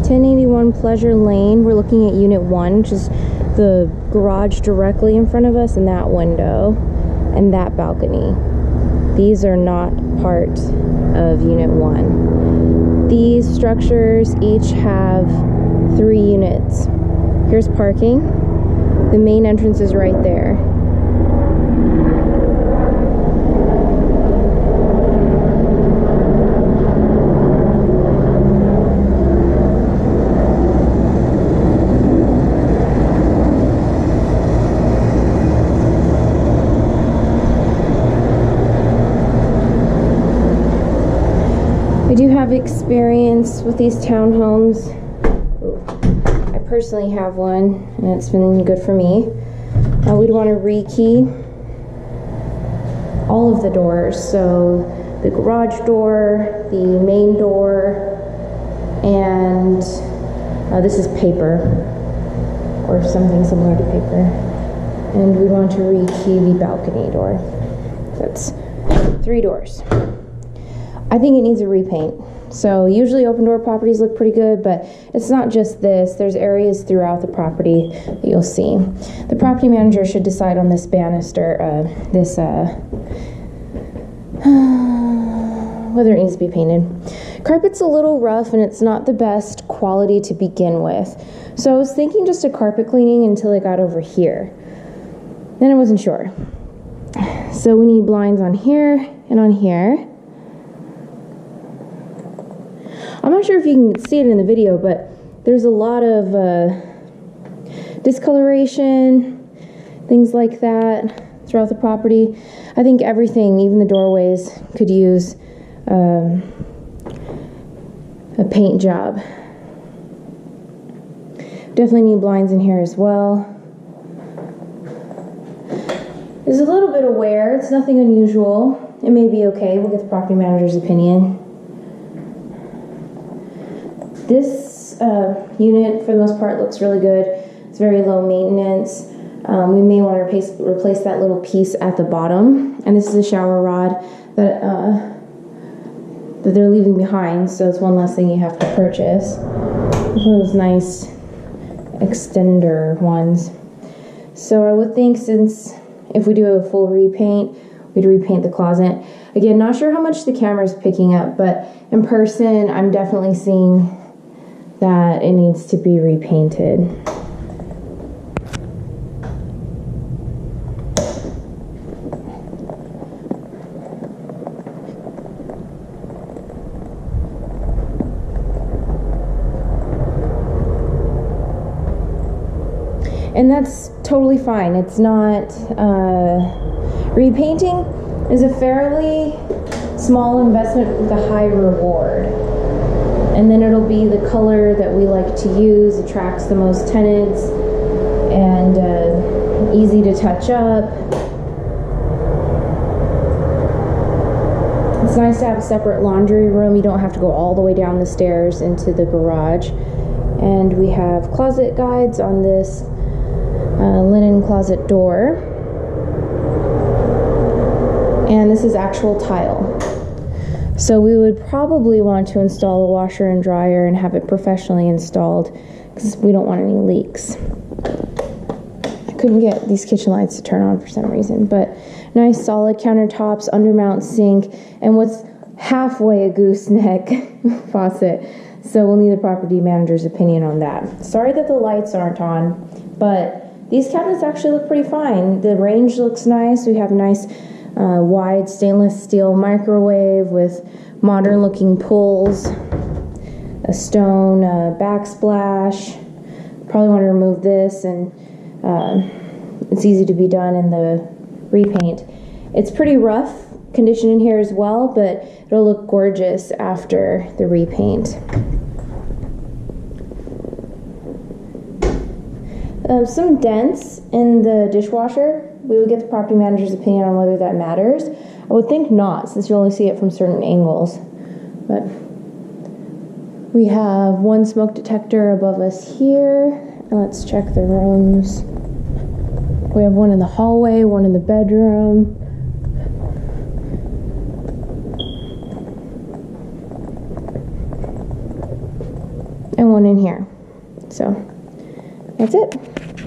1081 Pleasure Lane. We're looking at Unit 1, which is the garage directly in front of us, and that window and that balcony. These are not part of Unit 1. These structures each have 3 units. Here's parking. The main entrance is right there. I do have experience with these townhomes. I personally have one, and it's been good for me. We'd want to rekey all of the doors, so the garage door, the main door, and this is paper, or something similar to paper. And we want to rekey the balcony door. That's 3 doors. I think it needs a repaint. So usually open door properties look pretty good, but it's not just this. There's areas throughout the property that you'll see. The property manager should decide on this banister, whether it needs to be painted. Carpet's a little rough and it's not the best quality to begin with. So I was thinking just a carpet cleaning until I got over here. Then I wasn't sure. So we need blinds on here and on here. I'm not sure if you can see it in the video, but there's a lot of discoloration, things like that throughout the property. I think everything, even the doorways, could use a paint job. Definitely need blinds in here as well. There's a little bit of wear. It's nothing unusual. It may be okay. We'll get the property manager's opinion. This unit, for the most part, looks really good. It's very low maintenance. We may want to replace that little piece at the bottom. And this is a shower rod that they're leaving behind, so it's one less thing you have to purchase. It's one of those nice extender ones. So I would think, since if we do a full repaint, we'd repaint the closet. Again, not sure how much the camera's picking up, but in person, I'm definitely seeing that it needs to be repainted. And that's totally fine. It's not, repainting is a fairly small investment with a high reward. And then it'll be the color that we like to use, attracts the most tenants, and easy to touch up. It's nice to have a separate laundry room. You don't have to go all the way down the stairs into the garage. And we have closet guides on this linen closet door. And this is actual tile. So we would probably want to install a washer and dryer and have it professionally installed, because we don't want any leaks. I couldn't get these kitchen lights to turn on for some reason, but nice solid countertops, undermount sink, and what's halfway a gooseneck faucet. So we'll need the property manager's opinion on that. Sorry that the lights aren't on, but these cabinets actually look pretty fine. The range looks nice. We have nice wide stainless steel microwave with modern looking pulls, a stone backsplash. Probably want to remove this, and it's easy to be done in the repaint. It's pretty rough condition in here as well, but it'll look gorgeous after the repaint. Some dents in the dishwasher. We would get the property manager's opinion on whether that matters. I would think not, since you only see it from certain angles. But we have one smoke detector above us here. And let's check the rooms. We have one in the hallway, one in the bedroom. and one in here. So that's it.